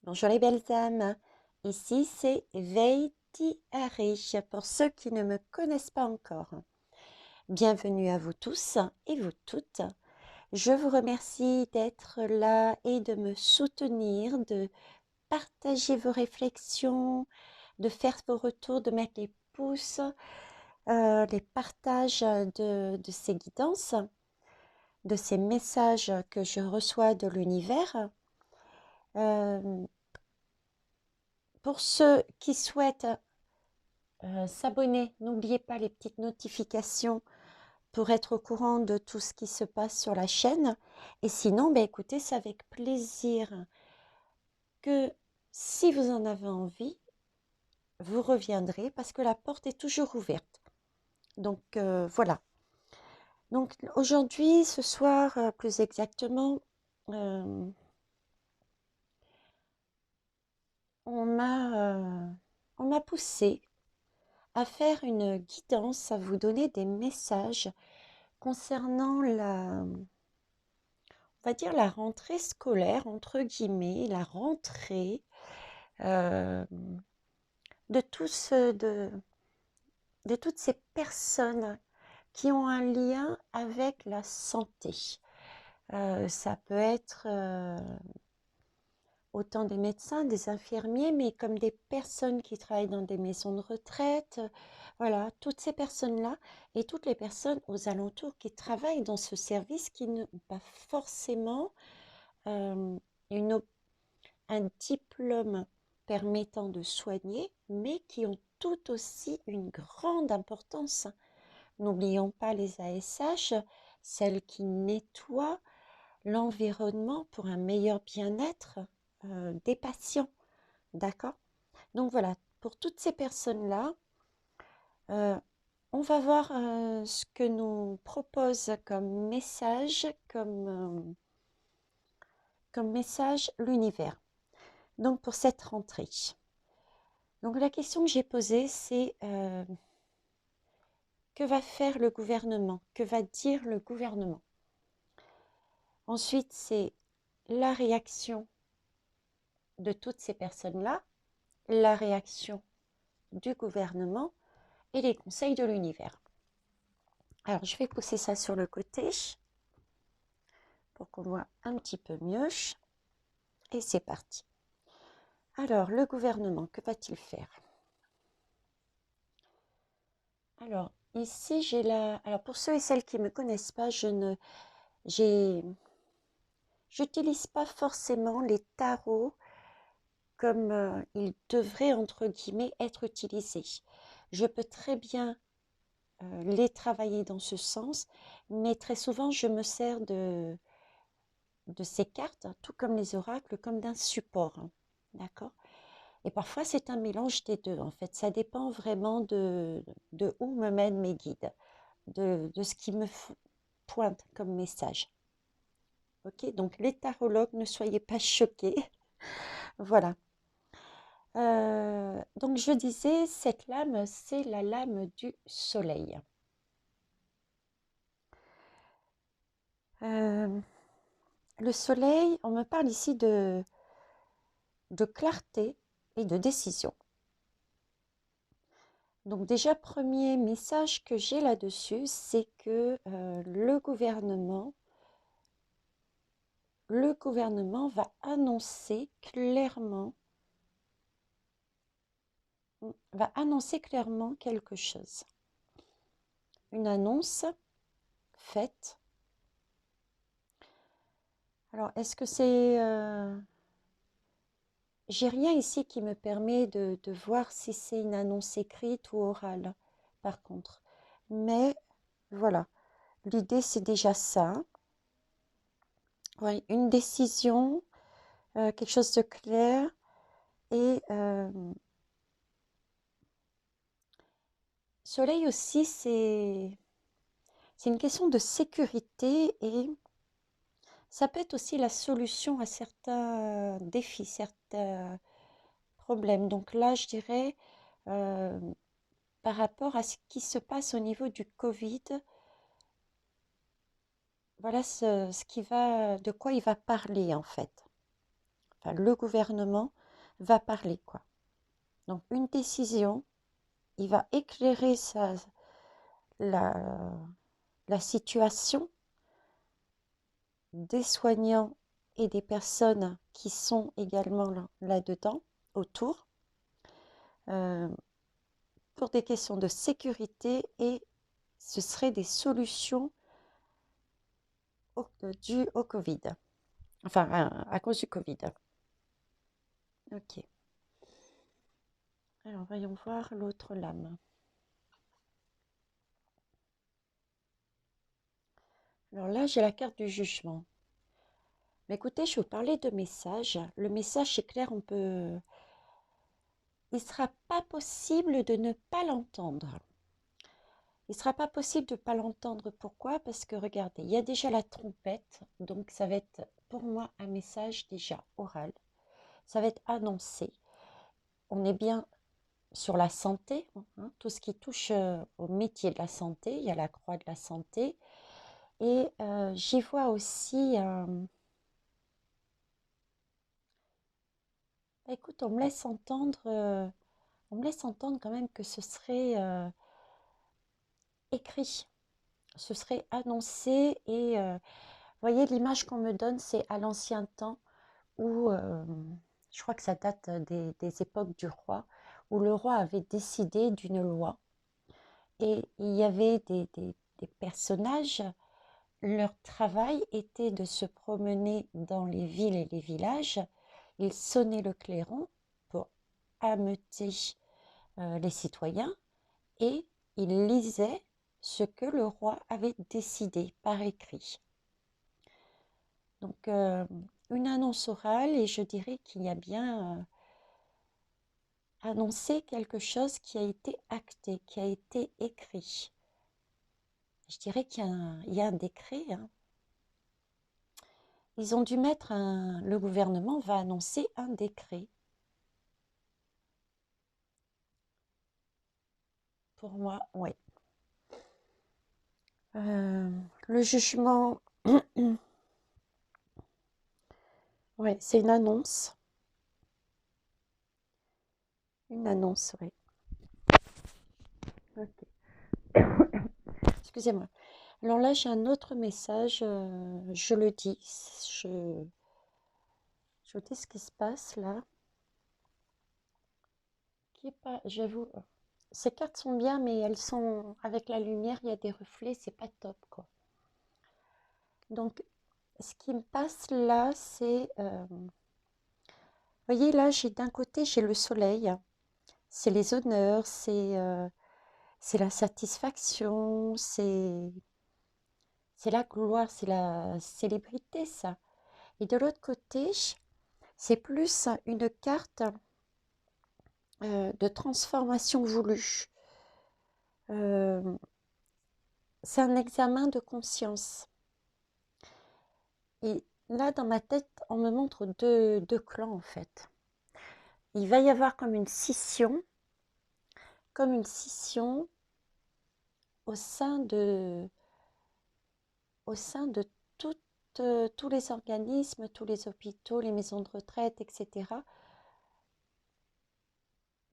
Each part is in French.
Bonjour les belles âmes, ici c'est Veiti Arish pour ceux qui ne me connaissent pas encore. Bienvenue à vous tous et vous toutes. Je vous remercie d'être là et de me soutenir, de partager vos réflexions, de faire vos retours, de mettre les pouces, les partages de ces guidances, de ces messages que je reçois de l'univers. Euh, pour ceux qui souhaitent s'abonner, n'oubliez pas les petites notifications pour être au courant de tout ce qui se passe sur la chaîne. Et sinon, ben écoutez, c'est avec plaisir que si vous en avez envie, vous reviendrez parce que la porte est toujours ouverte. Donc voilà. Donc aujourd'hui, ce soir, plus exactement, euh, on m'a poussé à faire une guidance, à vous donner des messages concernant on va dire la rentrée scolaire, entre guillemets, la rentrée euh, de de toutes ces personnes qui ont un lien avec la santé. Ça peut être autant des médecins, des infirmiers, mais comme des personnes qui travaillent dans des maisons de retraite, voilà, toutes ces personnes-là et toutes les personnes aux alentours qui travaillent dans ce service qui n'ont pas forcément euh, une un diplôme permettant de soigner, mais qui ont tout aussi une grande importance. N'oublions pas les ASH, celles qui nettoient l'environnement pour un meilleur bien-être des patients. D'accord? Donc voilà, pour toutes ces personnes-là, euh, on va voir ce que nous propose comme message l'univers. Donc pour cette rentrée. Donc la question que j'ai posée, c'est que va faire le gouvernement? Que va dire le gouvernement? Ensuite, c'est la réaction de toutes ces personnes-là, la réaction du gouvernement et les conseils de l'univers. Alors, je vais pousser ça sur le côté pour qu'on voit un petit peu mieux. Et c'est parti. Alors, le gouvernement, que va-t-il faire? Alors, ici, j'ai la... Alors, pour ceux et celles qui ne me connaissent pas, j'utilise pas forcément les tarots comme ils devraient, entre guillemets, être utilisés. Je peux très bien les travailler dans ce sens, mais très souvent, je me sers de ces cartes, tout comme les oracles, comme d'un support. D'accord? Et parfois, c'est un mélange des deux, en fait. Ça dépend vraiment de où me mènent mes guides, de ce qui me pointe comme message. Ok? Donc, les tarologues, ne soyez pas choqués. Voilà. Donc je disais, cette lame, c'est la lame du soleil. Euh, le soleil, on me parle ici de clarté et de décision. Donc déjà, premier message que j'ai là-dessus, c'est que le gouvernement va annoncer clairement quelque chose. Une annonce faite. Alors, est-ce que c'est j'ai rien ici qui me permet de voir si c'est une annonce écrite ou orale, par contre. Mais voilà, l'idée c'est déjà ça. Ouais, une décision, quelque chose de clair et soleil aussi, c'est une question de sécurité et ça peut être aussi la solution à certains défis, certains problèmes. Donc là, je dirais euh, par rapport à ce qui se passe au niveau du Covid, voilà de quoi il va parler en fait. enfin le gouvernement va parler, quoi. Donc une décision, il va éclairer la, la situation des soignants et des personnes qui sont également là-dedans, autour, euh, pour des questions de sécurité, et ce seraient des solutions dues au Covid, enfin à cause du Covid. Ok. Alors voyons voir l'autre lame. Alors là, j'ai la carte du jugement. Mais écoutez, je vais vous parler de message. Le message, c'est clair, il ne sera pas possible de ne pas l'entendre. Il ne sera pas possible de ne pas l'entendre. Pourquoi? Parce que regardez, il y a déjà la trompette. Donc ça va être pour moi un message déjà oral. Ça va être annoncé. On est bien sur la santé, hein, tout ce qui touche au métier de la santé. Il y a la croix de la santé. Et j'y vois aussi... écoute, on me laisse entendre quand même que ce serait écrit, ce serait annoncé. Et vous voyez, l'image qu'on me donne, c'est à l'ancien temps où, je crois que ça date des époques du roi, où le roi avait décidé d'une loi. Et il y avait des personnages, leur travail était de se promener dans les villes et les villages. Ils sonnaient le clairon pour ameuter les citoyens, et ils lisaient ce que le roi avait décidé par écrit. Donc, une annonce orale, et je dirais qu'il y a bien annoncé quelque chose qui a été acté, qui a été écrit. Je dirais qu'il y a un décret, hein. Ils ont dû mettre le gouvernement va annoncer un décret. Pour moi, oui. Le jugement, ouais, c'est une annonce. Une annonce, oui. Ok. Excusez-moi. Alors là, j'ai un autre message. Je le dis. Je vous dis ce qui se passe là. Qui est pas, j'avoue, ces cartes sont bien, mais elles sont avec la lumière, il y a des reflets, c'est pas top, quoi. Donc, ce qui me passe là, c'est, vous voyez là, j'ai d'un côté, j'ai le soleil, c'est les honneurs, c'est la satisfaction, c'est la gloire, c'est la célébrité, ça. Et de l'autre côté, c'est plus une carte de transformation voulue. Euh, c'est un examen de conscience. Et là, dans ma tête, on me montre deux clans, en fait. Il va y avoir comme une scission au sein au sein de tous les organismes, tous les hôpitaux, les maisons de retraite, etc.,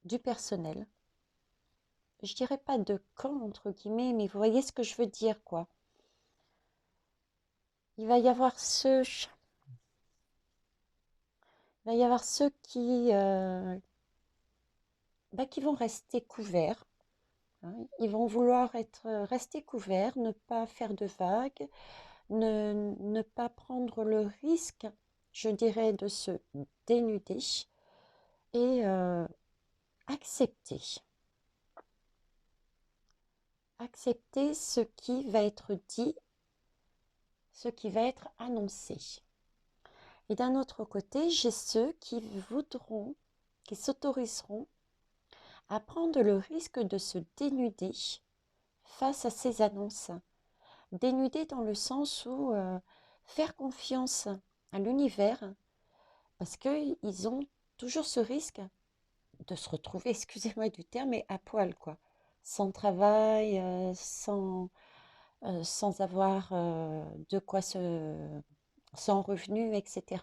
du personnel. Je dirais pas de camp, entre guillemets, mais vous voyez ce que je veux dire, quoi. Il va y avoir il va y avoir ceux qui vont rester couverts, hein. Ils vont vouloir rester couverts, ne pas faire de vagues, ne pas prendre le risque, je dirais, de se dénuder, et accepter. Accepter ce qui va être dit, ce qui va être annoncé. Et d'un autre côté, j'ai ceux qui voudront, qui s'autoriseront à prendre le risque de se dénuder face à ces annonces. Dénuder dans le sens où faire confiance à l'univers, parce qu'ils ont toujours ce risque de se retrouver, excusez-moi du terme, mais à poil, quoi. Sans travail, sans avoir de quoi sans revenu, etc.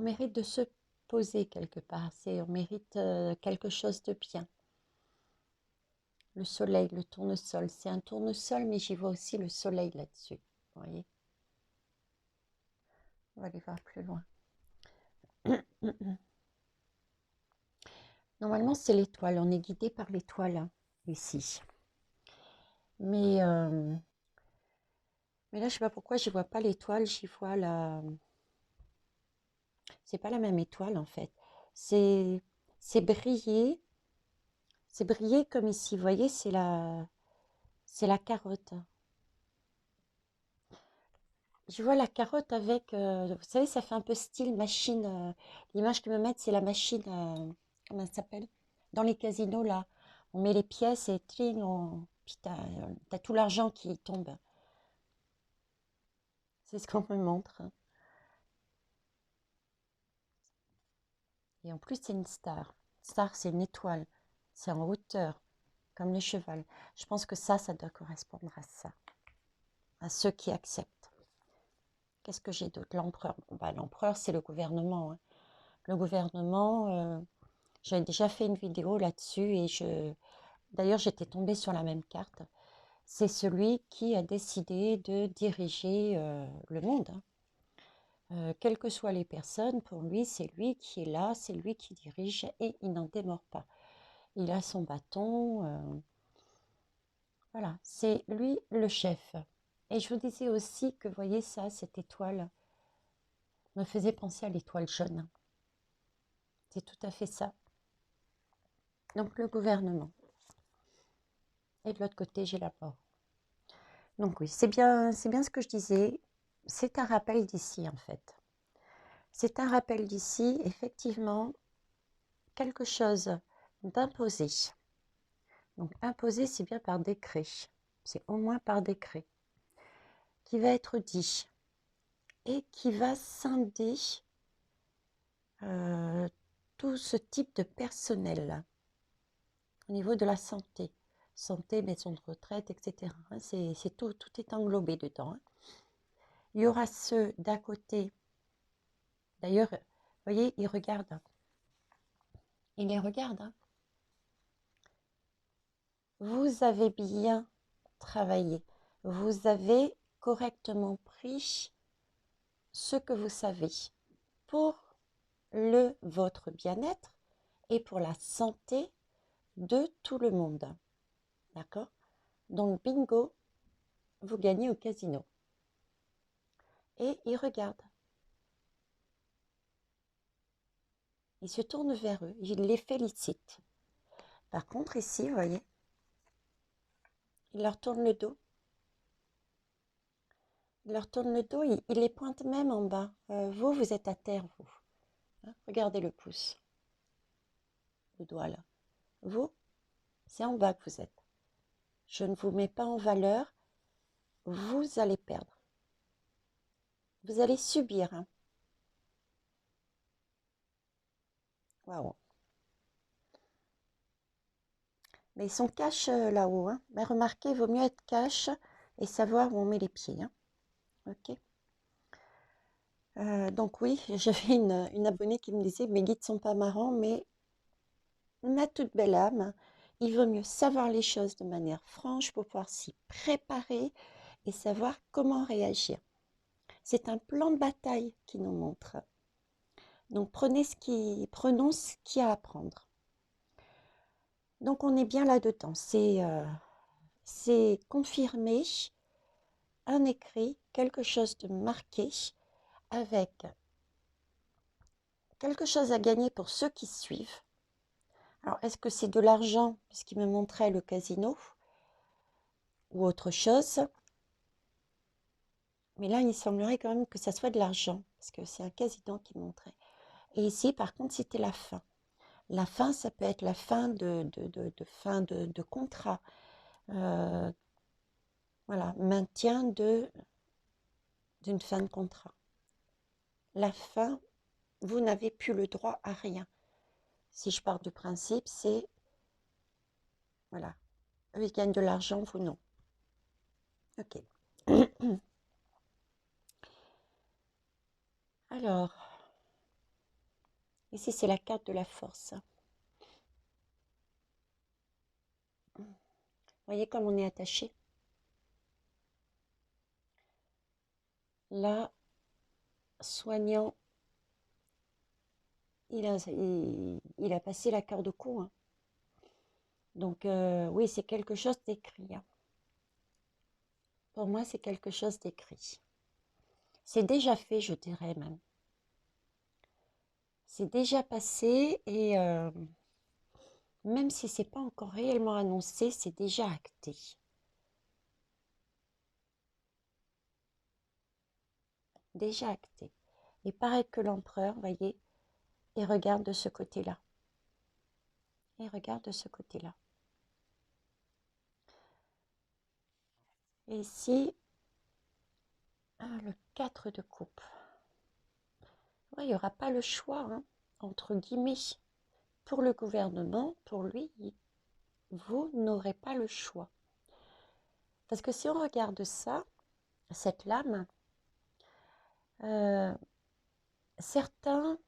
on mérite de se poser quelque part. On mérite quelque chose de bien. Le soleil, le tournesol, c'est un tournesol, mais j'y vois aussi le soleil là-dessus. Vous voyez? On va aller voir plus loin. Normalement, c'est l'étoile. On est guidé par l'étoile hein, ici. Mais là, je sais pas pourquoi je vois pas l'étoile. J'y vois la. C'est pas la même étoile en fait. C'est c'est brillé. C'est brillé comme ici. Vous voyez, c'est la carotte. Je vois la carotte avec, vous savez, ça fait un peu style machine. L'image qu'ils me mettent, c'est la machine, comment ça s'appelle? Dans les casinos, là. On met les pièces et tling, puis t'as tout l'argent qui tombe. C'est ce qu'on me montre. Et en plus, c'est une star. Star, c'est une étoile. C'est en hauteur, comme le cheval. Je pense que ça doit correspondre à ça, à ceux qui acceptent. Qu'est-ce que j'ai d'autre? L'empereur. Bon, bah, l'empereur, c'est le gouvernement. Hein. Le gouvernement, j'avais déjà fait une vidéo là-dessus et d'ailleurs, j'étais tombée sur la même carte. C'est celui qui a décidé de diriger le monde. Hein. Quelles que soient les personnes, pour lui, c'est lui qui est là, c'est lui qui dirige et il n'en démord pas. Il a son bâton, voilà, c'est lui le chef. Et je vous disais aussi que, voyez ça, cette étoile me faisait penser à l'étoile jaune. C'est tout à fait ça. Donc le gouvernement. Et de l'autre côté, j'ai la mort. Donc oui, c'est bien ce que je disais. C'est un rappel d'ici, en fait. C'est un rappel d'ici, effectivement, quelque chose d'imposé. Donc imposé, c'est bien par décret. C'est au moins par décret. Qui va être dit et qui va scinder tout ce type de personnel au niveau de la santé. Santé, maison de retraite, etc. C'est tout, tout est englobé dedans. Hein. Il y aura ceux d'à côté. D'ailleurs, vous voyez, ils regardent. Ils les regardent. Hein. Vous avez bien travaillé. Vous avez correctement pris ce que vous savez pour votre bien-être et pour la santé de tout le monde. D'accord? Donc, bingo, vous gagnez au casino. Et ils regardent. Ils se tournent vers eux. Ils les félicitent. Par contre, ici, vous voyez, ils leur tournent le dos. Ils leur tournent le dos. Ils les pointent même en bas. Vous êtes à terre, vous. Hein, regardez le pouce. Le doigt là. Vous, c'est en bas que vous êtes. Je ne vous mets pas en valeur. Vous allez perdre. Vous allez subir. Hein. Waouh. Mais ils sont cash là-haut. Hein. Mais remarquez, il vaut mieux être cash et savoir où on met les pieds. Hein. Ok. Donc oui, j'avais une abonnée qui me disait, mes guides sont pas marrants, mais ma toute belle âme, il vaut mieux savoir les choses de manière franche pour pouvoir s'y préparer et savoir comment réagir. C'est un plan de bataille qui nous montre. Donc prenons ce qu'il y a à prendre. Donc on est bien là-dedans. C'est confirmer un écrit, quelque chose de marqué avec quelque chose à gagner pour ceux qui suivent. Alors, est-ce que c'est de l'argent, puisqu'il me montrait le casino, ou autre chose? Mais là, il semblerait quand même que ça soit de l'argent, parce que c'est un casino qui montrait. Et ici, par contre, c'était la fin. La fin, ça peut être la fin fin de contrat. Euh, voilà, maintien d'une fin de contrat. La fin, vous n'avez plus le droit à rien. Si je pars du principe, c'est, voilà, eux, ils gagnent de l'argent, vous non. Ok. Alors, Ici, c'est la carte de la force. Vous voyez comme on est attaché. Là, soignant, il a passé la corde au cou, hein. Donc, oui, c'est quelque chose d'écrit, hein. Pour moi, c'est quelque chose d'écrit. C'est déjà fait, je dirais même. C'est déjà passé et même si c'est pas encore réellement annoncé, c'est déjà acté. Déjà acté. Et pareil que l'empereur, voyez, il regarde de ce côté-là. Il regarde de ce côté-là. Et ici, le 4 de coupe. Ouais, il n'y aura pas le choix, hein, entre guillemets. Pour le gouvernement, pour lui, vous n'aurez pas le choix. Parce que si on regarde ça, cette lame, euh, certains,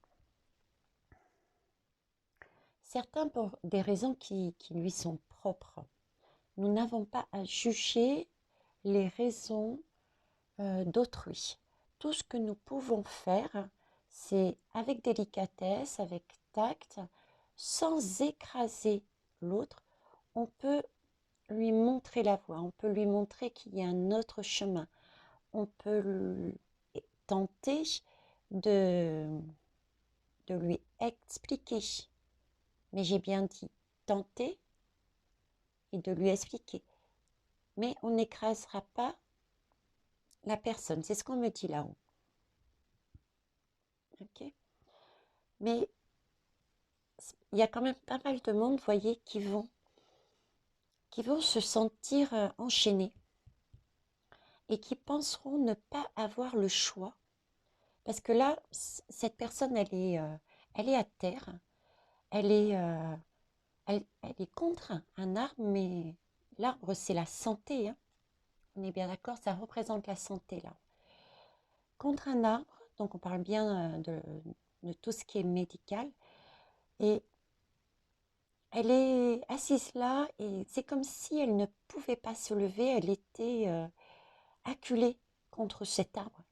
certains pour des raisons qui lui sont propres. Nous n'avons pas à juger les raisons d'autrui. Tout ce que nous pouvons faire, c'est avec délicatesse, avec tact, sans écraser l'autre, on peut lui montrer la voie, on peut lui montrer qu'il y a un autre chemin, on peut tenter de, de lui expliquer. Mais j'ai bien dit tenter et de lui expliquer. Mais on n'écrasera pas la personne. C'est ce qu'on me dit là-haut. Ok. Mais il y a quand même pas mal de monde, vous voyez, qui vont se sentir enchaînés et qui penseront ne pas avoir le choix. Parce que là, cette personne, elle est à terre, elle est contre un arbre, mais l'arbre, c'est la santé, hein. On est bien d'accord, ça représente la santé, là. Contre un arbre, donc on parle bien de tout ce qui est médical, et elle est assise là, et c'est comme si elle ne pouvait pas se lever, elle était acculée contre cet arbre.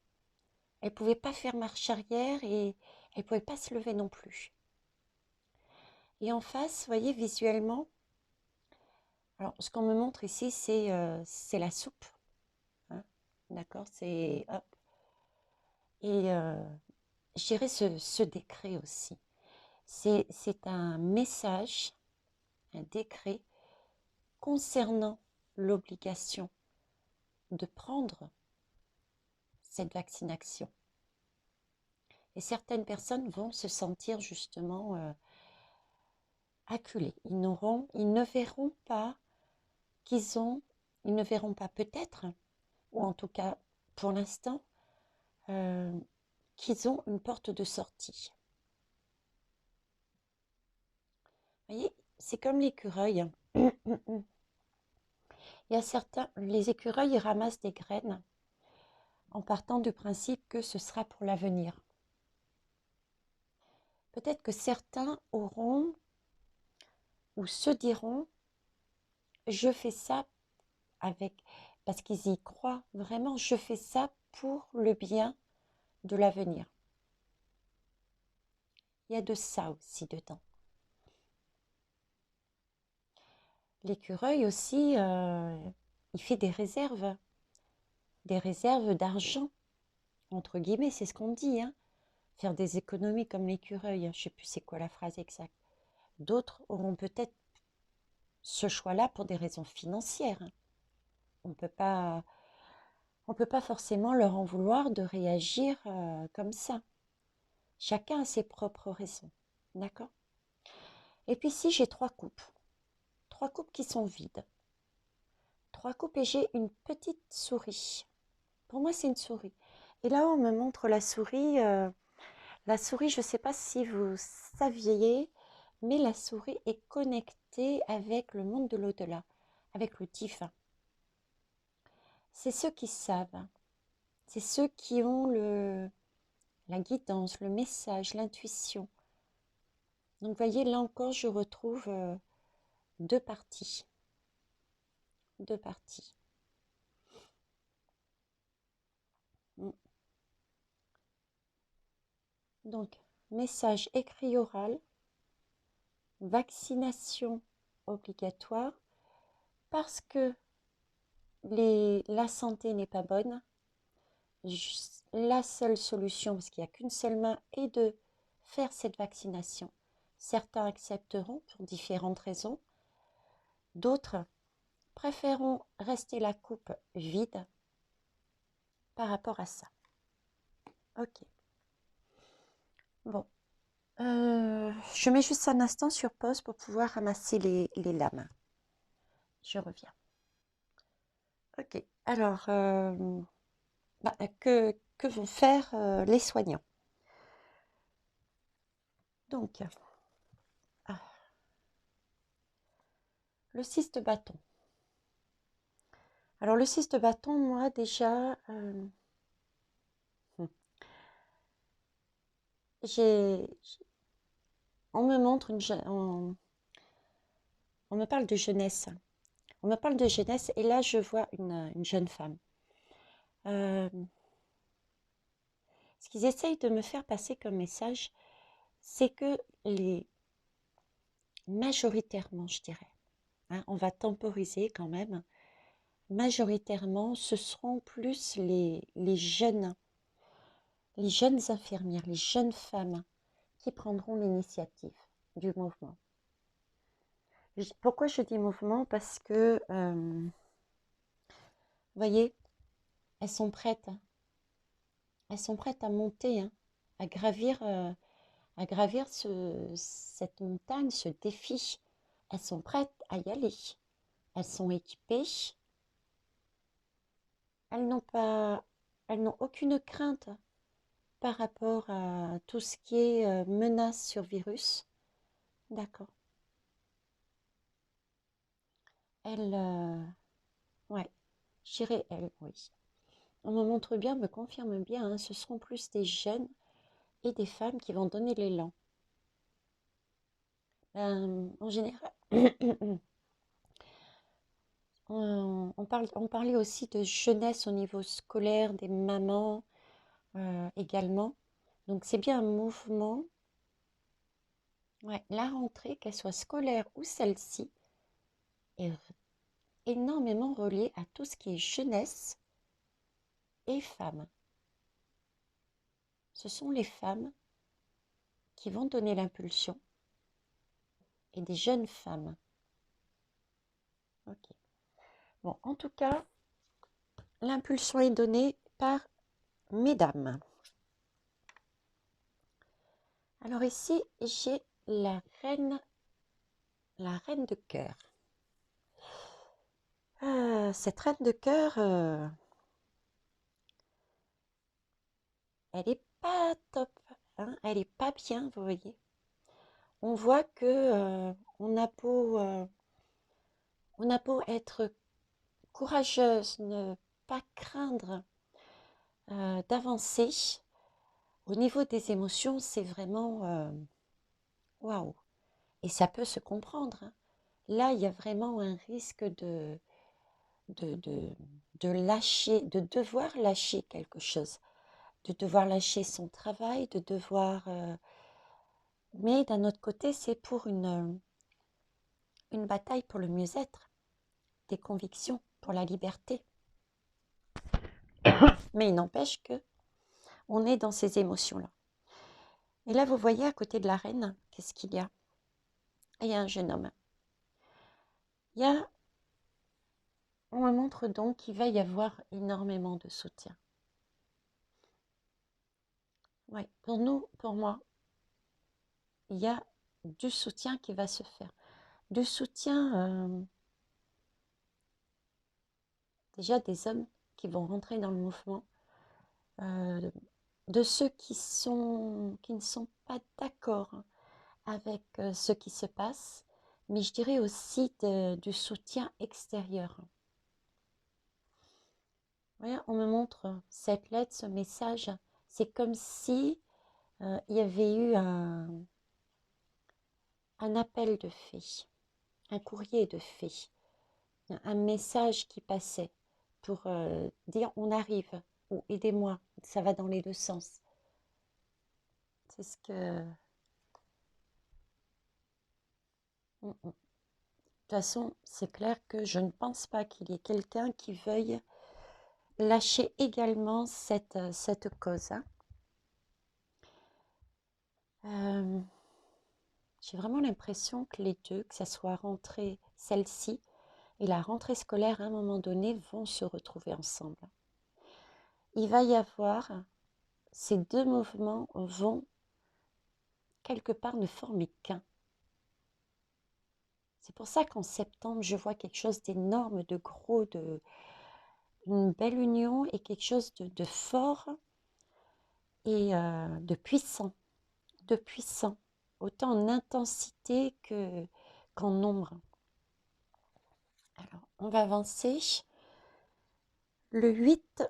Elle ne pouvait pas faire marche arrière et elle ne pouvait pas se lever non plus. Et en face, vous voyez, visuellement, alors ce qu'on me montre ici, c'est la soupe, hein, d'accord, c'est hop. Et je dirais ce décret aussi. C'est un message, un décret concernant l'obligation de prendre cette vaccination. Et certaines personnes vont se sentir justement acculées. Ils ne verront pas ils ne verront pas peut-être, ou en tout cas pour l'instant, euh, qu'ils ont une porte de sortie. Vous voyez, c'est comme l'écureuil. Il y a les écureuils, ils ramassent des graines en partant du principe que ce sera pour l'avenir. Peut-être que certains auront ou se diront, je fais ça parce qu'ils y croient vraiment, je fais ça pour le bien de l'avenir. Il y a de ça aussi dedans. L'écureuil aussi, il fait des réserves d'argent, entre guillemets, c'est ce qu'on dit, hein. Faire des économies comme l'écureuil, hein. Je ne sais plus c'est quoi la phrase exacte. D'autres auront peut-être ce choix-là pour des raisons financières, hein. On ne peut pas forcément leur en vouloir de réagir comme ça. Chacun a ses propres raisons, d'accord? Et puis ici, j'ai 3 coupes. 3 coupes qui sont vides. 3 coupes et j'ai une petite souris. Pour moi, c'est une souris. Et là, on me montre la souris. La souris, je ne sais pas si vous saviez, mais la souris est connectée avec le monde de l'au-delà, avec le divin. C'est ceux qui savent. C'est ceux qui ont la guidance, le message, l'intuition. Donc, vous voyez, là encore, je retrouve deux parties. Deux parties. Mm. Donc, message écrit oral, vaccination obligatoire, parce que la santé n'est pas bonne. La seule solution, parce qu'il n'y a qu'une seule main, est de faire cette vaccination. Certains accepteront pour différentes raisons. D'autres préféreront rester la coupe vide par rapport à ça. Ok. Bon. Je mets juste un instant sur pause pour pouvoir ramasser les lames. Je reviens. Ok. Alors, que vont faire les soignants? Donc, le cyste bâton. Alors, le cyste bâton, moi, déjà, on me montre on me parle de jeunesse. On me parle de jeunesse et là, je vois une jeune femme. Ce qu'ils essayent de me faire passer comme message, c'est que majoritairement, je dirais, hein, on va temporiser quand même, majoritairement, ce seront plus les jeunes infirmières, les jeunes femmes qui prendront l'initiative du mouvement. Pourquoi je dis mouvement? Parce que, vous voyez, elles sont prêtes. Elles sont prêtes à monter, hein, à gravir, cette montagne, ce défi. Elles sont prêtes à y aller. Elles sont équipées. Elles n'ont aucune crainte par rapport à tout ce qui est menace sur virus. D'accord. Elles, ouais, je dirais elles, oui. On me montre bien, me confirme bien, hein, ce seront plus des jeunes et des femmes qui vont donner l'élan. En général, on parlait aussi de jeunesse au niveau scolaire, des mamans également. Donc c'est bien un mouvement. Ouais, la rentrée, qu'elle soit scolaire ou celle-ci, est énormément reliée à tout ce qui est jeunesse et femmes. Ce sont les femmes qui vont donner l'impulsion et des jeunes femmes. Ok. Bon, en tout cas, l'impulsion est donnée par mesdames. Alors ici, j'ai la reine de cœur. Cette reine de cœur, elle est pas top, hein, elle est pas bien, vous voyez. On voit que on a beau être courageuse, ne pas craindre d'avancer. Au niveau des émotions, c'est vraiment waouh. Et ça peut se comprendre, hein. Là, il y a vraiment un risque de, de, de lâcher, de devoir lâcher quelque chose, de devoir lâcher son travail, de devoir. Mais d'un autre côté, c'est pour une bataille pour le mieux-être, des convictions, pour la liberté. Mais il n'empêche que on est dans ces émotions-là. Et là, vous voyez à côté de la reine, qu'est-ce qu'il y a? Il y a un jeune homme. Il y a, on me montre donc qu'il va y avoir énormément de soutien. Oui, pour nous, pour moi, il y a du soutien qui va se faire. Du soutien, déjà des hommes qui vont rentrer dans le mouvement, euh, de ceux qui ne sont pas d'accord avec ce qui se passe, mais je dirais aussi du soutien extérieur. Voyez, on me montre cette lettre, ce message, c'est comme si il y avait eu un appel de fée, un courrier de fée, un message qui passait pour dire on arrive ou aidez-moi, ça va dans les deux sens. C'est ce que... Mm, mm. De toute façon, c'est clair que je ne pense pas qu'il y ait quelqu'un qui veuille lâcher également cette cause, hein. Euh, j'ai vraiment l'impression que les deux, que ça soit rentrée, celle-ci, et la rentrée scolaire, à un moment donné, vont se retrouver ensemble. Il va y avoir, ces deux mouvements vont quelque part ne former qu'un. C'est pour ça qu'en septembre, je vois quelque chose d'énorme, de gros, une belle union et quelque chose de fort et de puissant, autant en intensité qu'en nombre. Alors, on va avancer. Le 8,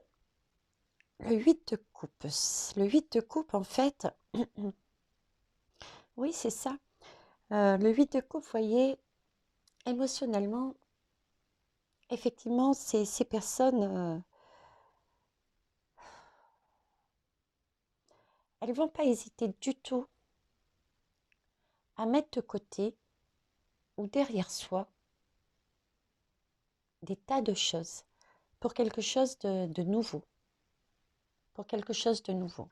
le 8 de coupe. Le 8 de coupe, en fait, oui, c'est ça. Le 8 de coupe, vous voyez, émotionnellement, effectivement, ces personnes, elles ne vont pas hésiter du tout à mettre de côté ou derrière soi des tas de choses pour quelque chose de nouveau. Pour quelque chose de nouveau.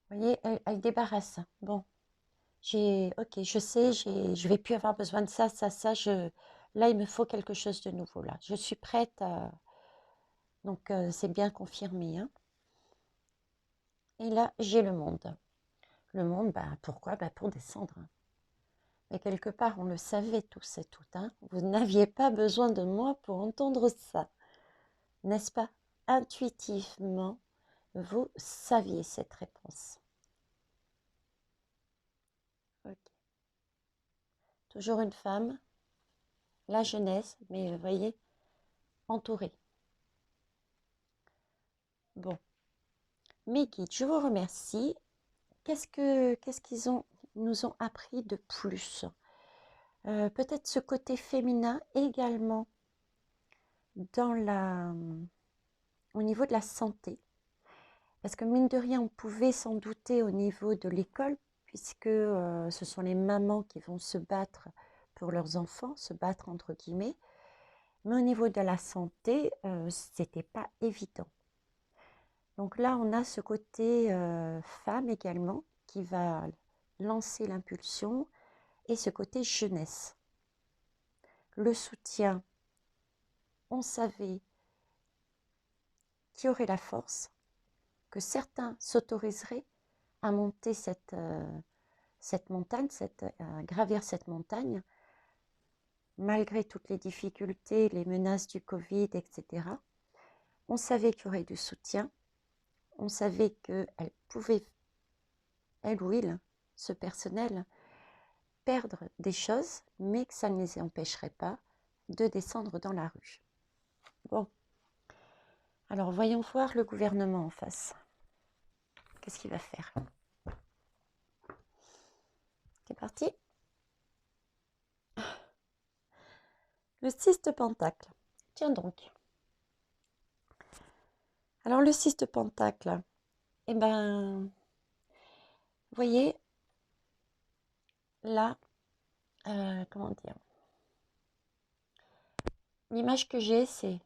Vous voyez, elle débarrasse. Bon, ok, je sais, je vais plus avoir besoin de ça, là, il me faut quelque chose de nouveau, là. Je suis prête à... Donc, c'est bien confirmé, hein. Et là, j'ai le monde. Le monde, bah, pourquoi? Bah, pour descendre, hein. Mais quelque part, on le savait tous et toutes, hein. Vous n'aviez pas besoin de moi pour entendre ça, n'est-ce pas? Intuitivement, vous saviez cette réponse. Ok. Toujours une femme, la jeunesse, mais vous voyez, entourée. Bon, mes guides, je vous remercie. Qu'est-ce qu'ils nous ont appris de plus? Peut-être ce côté féminin également dans au niveau de la santé. Parce que mine de rien, on pouvait s'en douter au niveau de l'école, puisque ce sont les mamans qui vont se battre pour leurs enfants, se battre entre guillemets. Mais au niveau de la santé, c'était pas évident. Donc là, on a ce côté femme également qui va lancer l'impulsion et ce côté jeunesse. Le soutien, on savait qu'il y aurait la force, que certains s'autoriseraient à monter cette montagne, gravir cette montagne, malgré toutes les difficultés, les menaces du Covid, etc. On savait qu'il y aurait du soutien, on savait qu'elle pouvait, elle ou il, ce personnel, perdre des choses, mais que ça ne les empêcherait pas de descendre dans la rue. Bon, alors voyons voir le gouvernement en face. Qu'est-ce qu'il va faire? C'est parti. Le 6 de Pentacle. Tiens donc. Alors le 6 de Pentacle, eh ben, vous voyez, là, comment dire, l'image que j'ai, c'est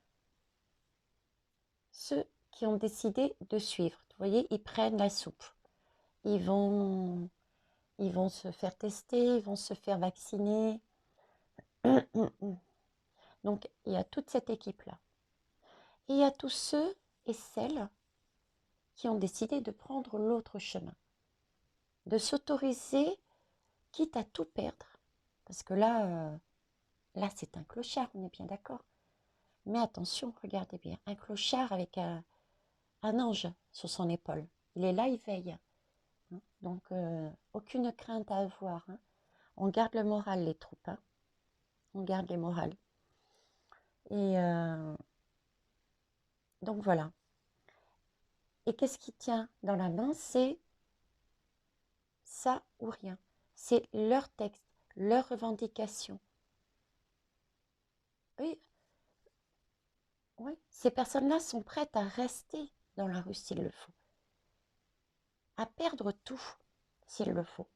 ceux qui ont décidé de suivre. Vous voyez, ils prennent la soupe. Ils vont se faire tester, ils vont se faire vacciner. Donc, il y a toute cette équipe-là. Et il y a tous ceux et celles qui ont décidé de prendre l'autre chemin, de s'autoriser, quitte à tout perdre. Parce que là c'est un clochard, on est bien d'accord. Mais attention, regardez bien, un clochard avec un ange sur son épaule. Il est là, il veille. Hein. Donc, aucune crainte à avoir. Hein. On garde le moral, les troupes. Hein. On garde les morales. Et donc, voilà. Et qu'est-ce qui tient dans la main? C'est ça ou rien. C'est leur texte, leur revendication. Oui, oui, ces personnes-là sont prêtes à rester dans la rue s'il le faut, à perdre tout s'il le faut,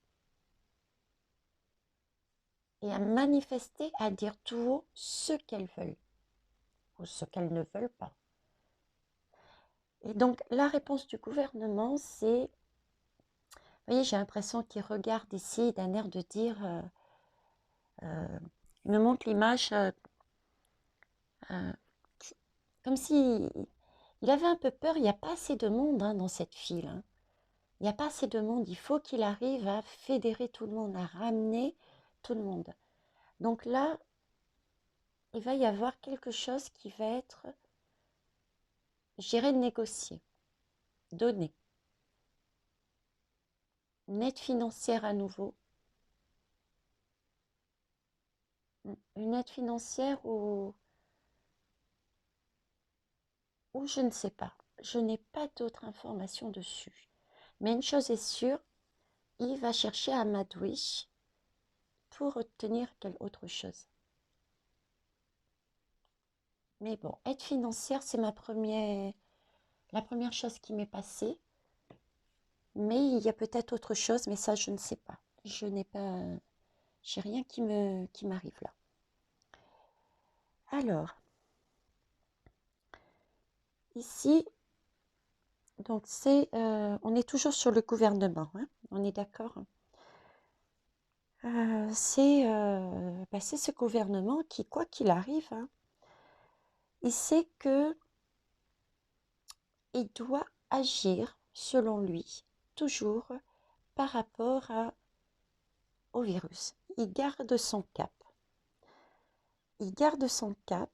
et à manifester, à dire tout haut ce qu'elles veulent ou ce qu'elles ne veulent pas. Et donc la réponse du gouvernement, c'est, vous voyez, j'ai l'impression qu'il regarde ici d'un air de dire, il me montre l'image euh, comme si il avait un peu peur. Il n'y a pas assez de monde hein, dans cette file. Hein. Il n'y a pas assez de monde. Il faut qu'il arrive à fédérer tout le monde, à ramener tout le monde. Donc là, il va y avoir quelque chose qui va être, je dirais, négocié, donné. Une aide financière à nouveau. Une aide financière ou je ne sais pas. Je n'ai pas d'autres informations dessus. Mais une chose est sûre, il va chercher à amadouer pour obtenir quelque autre chose. Mais bon, aide financière, c'est la première chose qui m'est passée. Mais il y a peut-être autre chose, mais ça, je ne sais pas. J'ai rien qui m'arrive là. Alors, ici, donc on est toujours sur le gouvernement, hein, on est d'accord. C'est ce gouvernement qui, quoi qu'il arrive, hein, il sait que il doit agir, selon lui, toujours par rapport au virus. Il garde son cap. Il garde son cap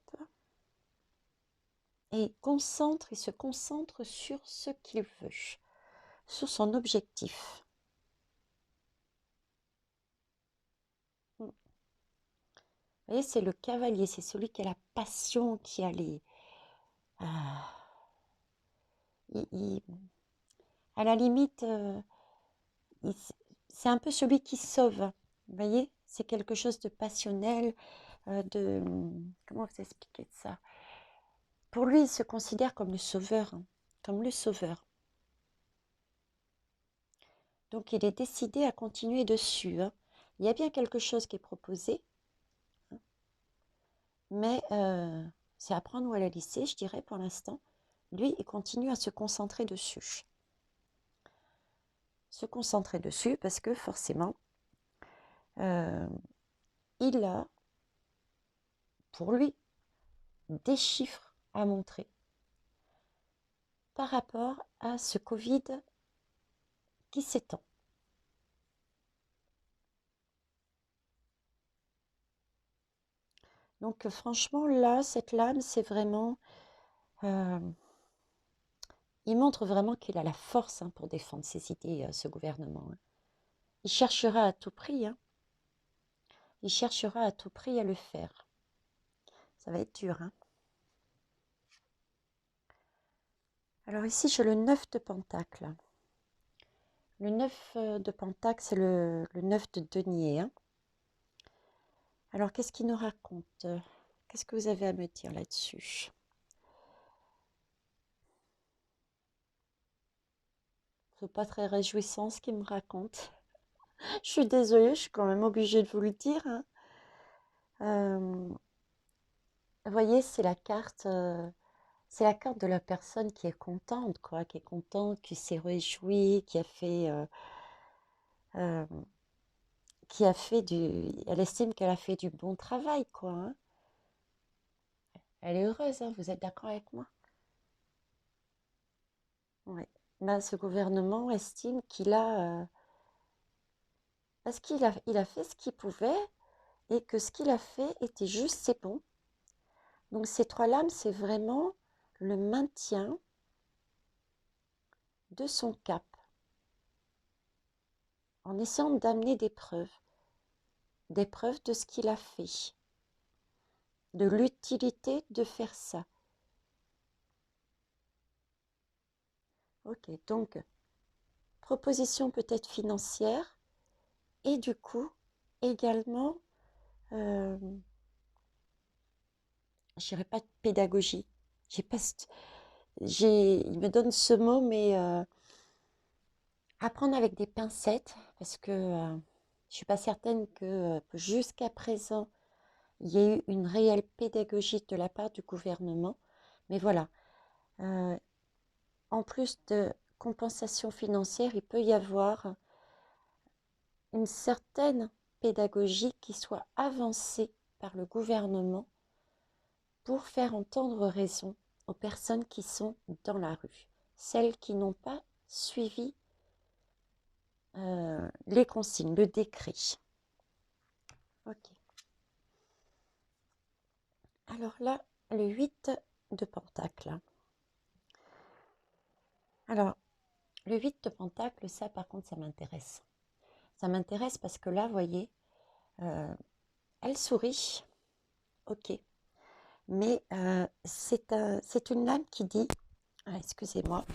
et il se concentre sur ce qu'il veut, sur son objectif. Vous voyez, c'est le cavalier, c'est celui qui a la passion, qui a les... Ah, à la limite, c'est un peu celui qui sauve. Vous voyez, c'est quelque chose de passionnel, comment vous expliquer ça? Pour lui, il se considère comme le sauveur, hein, comme le sauveur. Donc, il est décidé à continuer dessus. Hein. Il y a bien quelque chose qui est proposé, hein, mais c'est à prendre ou à la laisser, je dirais, pour l'instant. Lui, il continue à se concentrer dessus. Se concentrer dessus parce que forcément, il a, pour lui, des chiffres à montrer par rapport à ce Covid qui s'étend. Donc franchement, là, cette lame, c'est vraiment... il montre vraiment qu'il a la force hein, pour défendre ses idées, ce gouvernement. Hein. Il cherchera à tout prix, hein. Il cherchera à tout prix à le faire. Ça va être dur, hein. Alors ici, j'ai le 9 de Pentacle. Le 9 de Pentacle, c'est le 9 de denier. Hein. Alors, qu'est-ce qu'il nous raconte? Qu'est-ce que vous avez à me dire là-dessus? C'est pas très réjouissant ce qu'il me raconte. Je suis désolée, je suis quand même obligée de vous le dire. Hein. Vous voyez, c'est la carte de la personne qui est contente, quoi, qui est contente, qui s'est réjouie, euh, elle estime qu'elle a fait du bon travail, quoi. Hein. Elle est heureuse, hein, vous êtes d'accord avec moi? Oui. Ben, ce gouvernement estime parce il a fait ce qu'il pouvait et que ce qu'il a fait était juste, c'est bon. Donc ces trois lames, c'est vraiment le maintien de son cap en essayant d'amener des preuves de ce qu'il a fait, de l'utilité de faire ça. Ok, donc proposition peut-être financière et du coup également, euh, je dirais pas de pédagogie. J'ai pas, il me donne ce mot, mais apprendre avec des pincettes parce que je suis pas certaine que jusqu'à présent il y ait eu une réelle pédagogie de la part du gouvernement. Mais voilà, euh, en plus de compensation financière, il peut y avoir une certaine pédagogie qui soit avancée par le gouvernement pour faire entendre raison aux personnes qui sont dans la rue, celles qui n'ont pas suivi les consignes, le décret. Ok. Alors là, le 8 de Pentacle. Alors, le 8 de Pentacle, ça par contre, ça m'intéresse. Ça m'intéresse parce que là, vous voyez, euh, elle sourit, ok. Mais c'est une lame qui dit, ah, excusez-moi,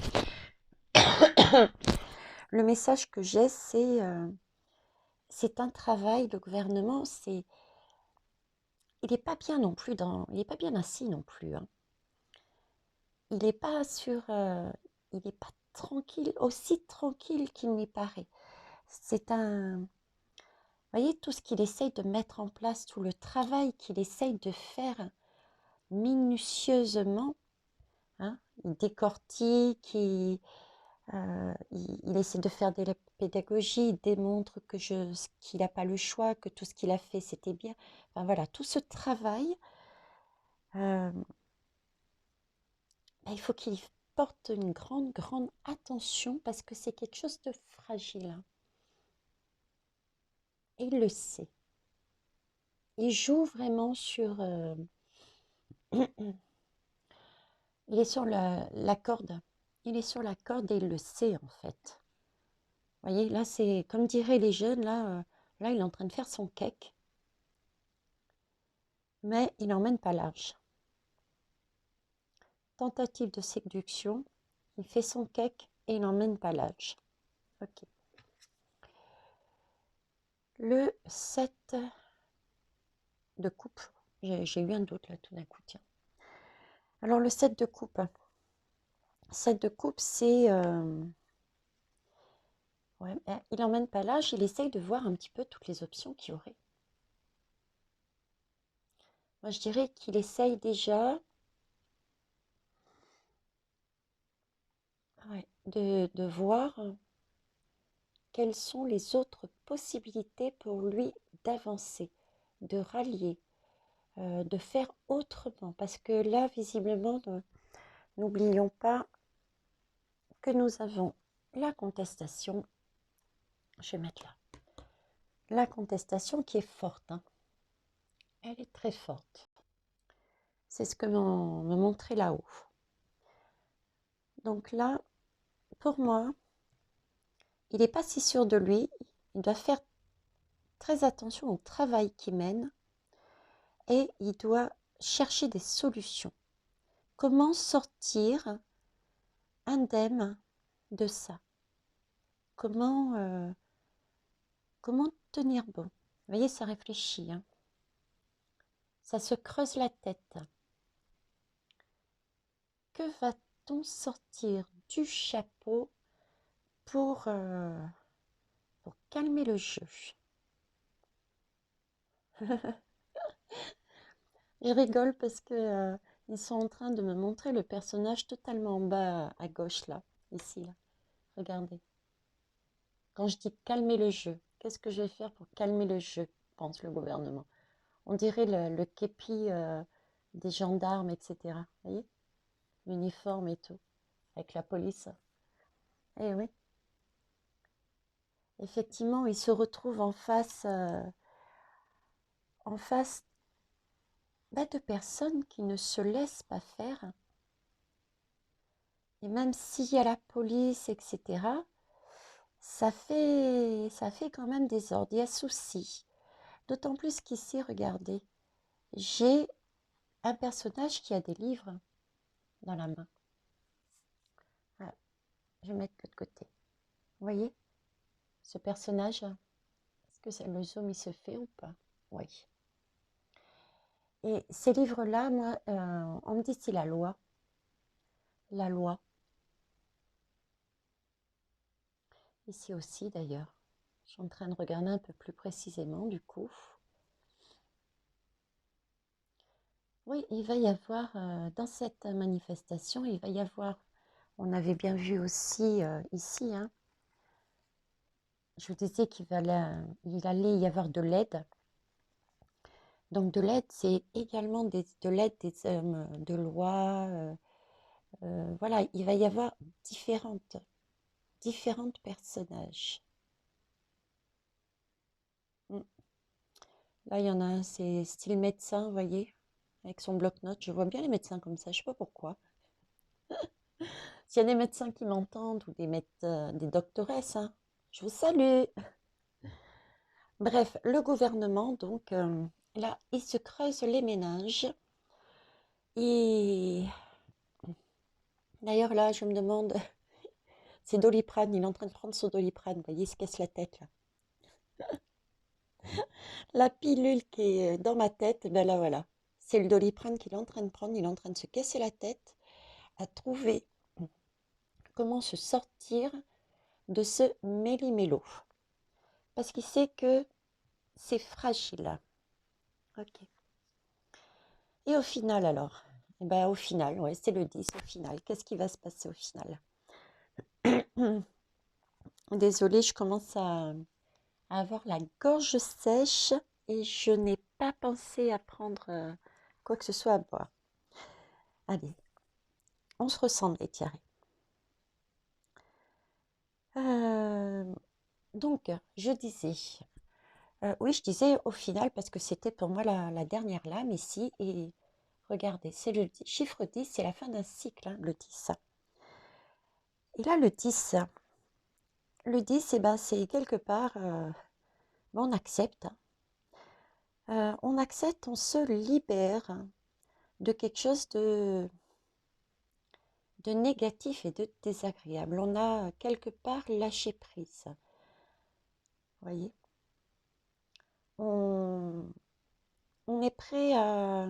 le message que j'ai, c'est un travail, le gouvernement, il n'est pas bien non plus il n'est pas bien assis non plus, hein. Il n'est pas il n'est pas tranquille, aussi tranquille qu'il n'y paraît. Vous voyez, tout ce qu'il essaye de mettre en place, tout le travail qu'il essaye de faire minutieusement, hein, il décortique, il essaie de faire de la pédagogie, il démontre qu'il n'a pas le choix, que tout ce qu'il a fait, c'était bien. Enfin, voilà, tout ce travail, euh, il faut qu'il porte une grande, grande attention parce que c'est quelque chose de fragile, hein. Et il le sait. Il joue vraiment sur... il est sur la corde. Il est sur la corde et il le sait en fait. Vous voyez, là, c'est comme diraient les jeunes, là, il est en train de faire son cake, mais il n'emmène pas large. Tentative de séduction, il fait son cake et il n'emmène pas large. Ok. Le 7 de coupe, j'ai eu un doute là tout d'un coup, tiens. Alors le 7 de coupe, c'est... ouais, il n'emmène pas large, il essaye de voir un petit peu toutes les options qu'il y aurait. Moi je dirais qu'il essaye déjà de voir quelles sont les autres possibilités pour lui d'avancer, de rallier, de faire autrement. Parce que là, visiblement, n'oublions pas que nous avons la contestation. Je vais mettre là. La contestation qui est forte, hein. Elle est très forte. C'est ce que me montrait là-haut. Donc là, pour moi, il n'est pas si sûr de lui. Il doit faire très attention au travail qu'il mène et il doit chercher des solutions. Comment sortir indemne de ça? Comment tenir bon? Vous voyez, ça réfléchit, hein. Ça se creuse la tête. Que va-t-on sortir du chapeau pour calmer le jeu? Je rigole parce que ils sont en train de me montrer le personnage totalement en bas à gauche là, ici là. Regardez. Quand je dis calmer le jeu, qu'est-ce que je vais faire pour calmer le jeu, pense le gouvernement. On dirait le képi des gendarmes, etc. Vous voyez? L'uniforme et tout, avec la police. Eh oui, effectivement, il se retrouve en face de personnes qui ne se laissent pas faire. Et même s'il y a la police, etc., ça fait quand même des ordres. Il y a souci. D'autant plus qu'ici, regardez, j'ai un personnage qui a des livres dans la main. Voilà, je vais mettre de côté. Vous voyez, ce personnage, est-ce que le zoom il se fait ou pas? Oui. Et ces livres-là, moi, on me dit c'est la loi. La loi. Ici aussi d'ailleurs. Je suis en train de regarder un peu plus précisément du coup. Oui, il va y avoir, dans cette manifestation, il va y avoir, on avait bien vu aussi ici, hein, je vous disais il allait y avoir de l'aide. Donc de l'aide, c'est également de l'aide des hommes de loi. Voilà, il va y avoir différentes personnages. Mm. Là, il y en a un, c'est style médecin, vous voyez, avec son bloc-notes. Je vois bien les médecins comme ça, je sais pas pourquoi. S'il y a des médecins qui m'entendent ou des doctoresses, hein, je vous salue. Bref, le gouvernement, donc, là, il se creuse les méninges. Et d'ailleurs, là, je me demande, c'est Doliprane, il est en train de prendre son Doliprane, vous voyez, il se casse la tête, là. La pilule qui est dans ma tête, ben là, voilà. C'est le Doliprane qu'il est en train de prendre, il est en train de se casser la tête à trouver comment se sortir de ce méli-mélo. Parce qu'il sait que c'est fragile. Ok. Et au final, alors? Eh ben, au final, ouais, c'est le 10, au final. Qu'est-ce qui va se passer au final? Désolée, je commence à avoir la gorge sèche et je n'ai pas pensé à prendre quoi que ce soit à boire. Allez, on se ressemble, Thierry. Euh, donc, je disais, oui, je disais au final parce que c'était pour moi la dernière lame ici. Et regardez, c'est le chiffre 10, c'est la fin d'un cycle, hein, le 10. Et là, le 10, eh ben, c'est quelque part, on accepte. On accepte, on se libère de quelque chose de négatif et de désagréable. On a quelque part lâché prise. Vous voyez, on, on est prêt à...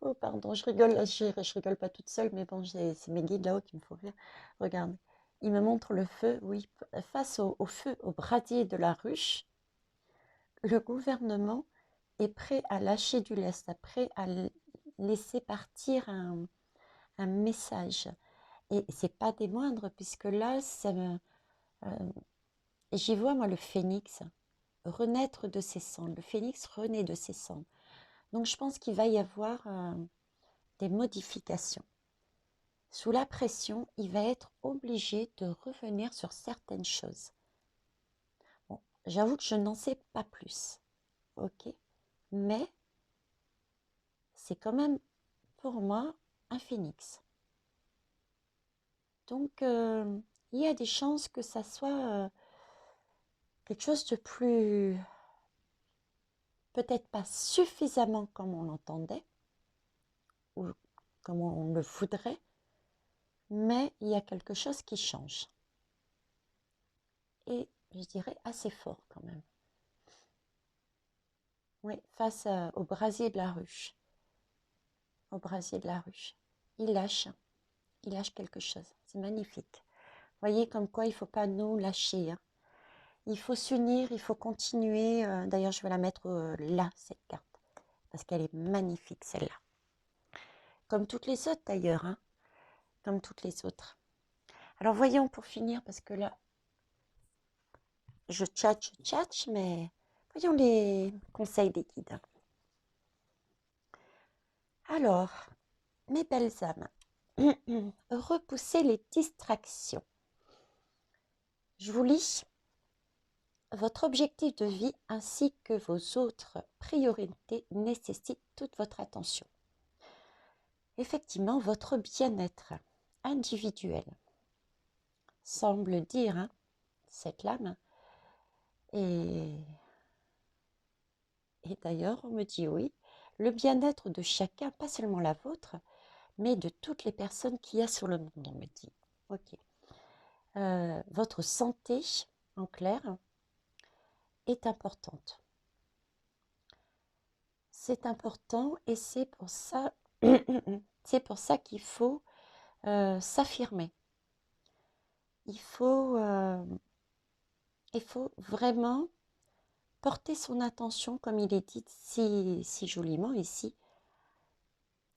Oh, pardon, je rigole, là, je rigole pas toute seule, mais bon, c'est mes guides là-haut qui me font rire. Regarde, il me montre le feu, oui, face au feu, au brasier de la ruche, le gouvernement est prêt à lâcher du lest, prêt à laisser partir un message. Et c'est pas des moindres, puisque là, j'y vois, moi, le phénix renaître de ses cendres. Le phénix renaît de ses cendres. Donc, je pense qu'il va y avoir des modifications. Sous la pression, il va être obligé de revenir sur certaines choses. Bon, j'avoue que je n'en sais pas plus, ok? Mais c'est quand même, pour moi, un phénix. Donc, il y a des chances que ça soit quelque chose de plus, peut-être pas suffisamment comme on l'entendait, ou comme on le voudrait, mais il y a quelque chose qui change. Et je dirais assez fort quand même. Oui, face au brasier de la ruche. Au brasier de la ruche. Il lâche, il lâche quelque chose. C'est magnifique. Voyez comme quoi il ne faut pas nous lâcher, hein. Il faut s'unir, il faut continuer. D'ailleurs, je vais la mettre là, cette carte, parce qu'elle est magnifique, celle-là. Comme toutes les autres d'ailleurs, hein, comme toutes les autres. Alors voyons pour finir, parce que là, je tchatche, mais voyons les conseils des guides. Alors, mes belles âmes, repoussez les distractions. Je vous lis. Votre objectif de vie ainsi que vos autres priorités nécessitent toute votre attention. Effectivement, votre bien-être individuel semble dire, hein, cette lame, et d'ailleurs, on me dit oui, le bien-être de chacun, pas seulement la vôtre, mais de toutes les personnes qu'il y a sur le monde, on me dit. Ok. Votre santé, en clair, est importante. C'est important et c'est pour ça, c'est pour ça qu'il faut s'affirmer. Il faut, vraiment porter son attention, comme il est dit si joliment ici.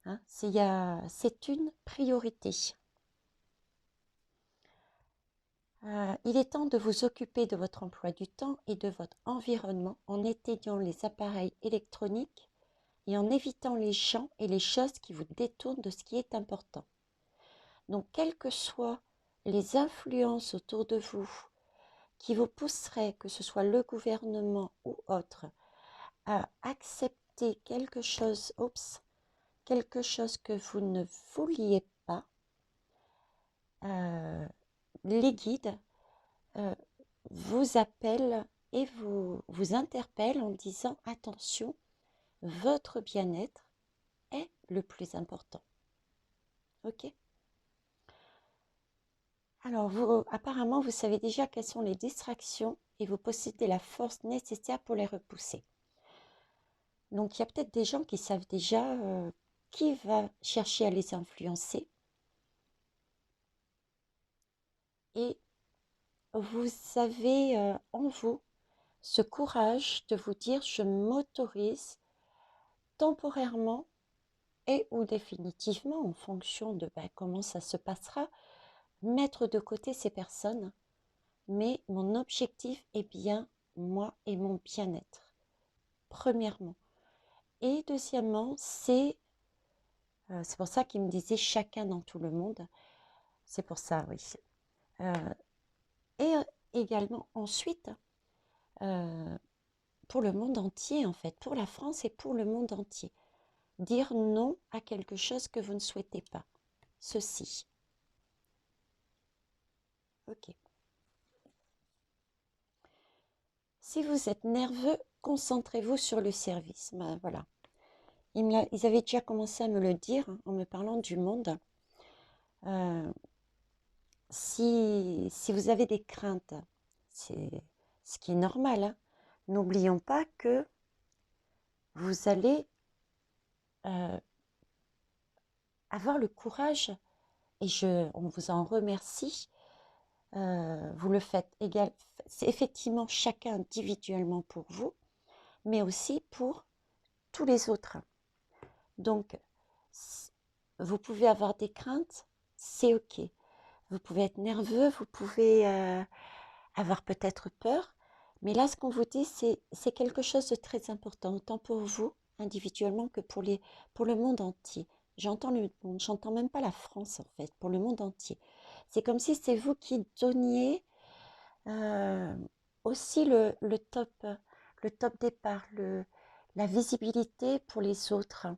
Hein, c'est une priorité. Il est temps de vous occuper de votre emploi du temps et de votre environnement en éteignant les appareils électroniques et en évitant les gens et les choses qui vous détournent de ce qui est important. Donc, quelles que soient les influences autour de vous qui vous pousseraient, que ce soit le gouvernement ou autre, à accepter quelque chose que vous ne vouliez pas, les guides vous appellent et vous interpellent en disant attention, votre bien-être est le plus important. Ok? Alors, apparemment, vous savez déjà quelles sont les distractions et vous possédez la force nécessaire pour les repousser. Donc, il y a peut-être des gens qui savent déjà qui va chercher à les influencer. Et vous avez en vous ce courage de vous dire je m'autorise temporairement et ou définitivement en fonction de comment ça se passera, mettre de côté ces personnes, mais mon objectif est bien moi et mon bien-être, premièrement. Et deuxièmement, c'est pour ça qu'il me disait chacun dans tout le monde, c'est pour ça, oui. Et également ensuite, pour le monde entier en fait, pour la France et pour le monde entier. Dire non à quelque chose que vous ne souhaitez pas. Ceci. Ok. Si vous êtes nerveux, concentrez-vous sur le service. Ben, voilà. Ils avaient déjà commencé à me le dire en me parlant du monde. Si vous avez des craintes, c'est ce qui est normal. Hein. N'oublions pas que vous allez avoir le courage, et on vous en remercie. Vous le faites c'est effectivement chacun individuellement pour vous, mais aussi pour tous les autres. Donc, vous pouvez avoir des craintes, c'est ok. Vous pouvez être nerveux, vous pouvez avoir peut-être peur, mais là, ce qu'on vous dit, c'est quelque chose de très important, autant pour vous individuellement que pour le monde entier. J'entends le monde, j'entends même pas la France en fait, pour le monde entier. C'est comme si c'est vous qui donniez aussi le top départ, la visibilité pour les autres.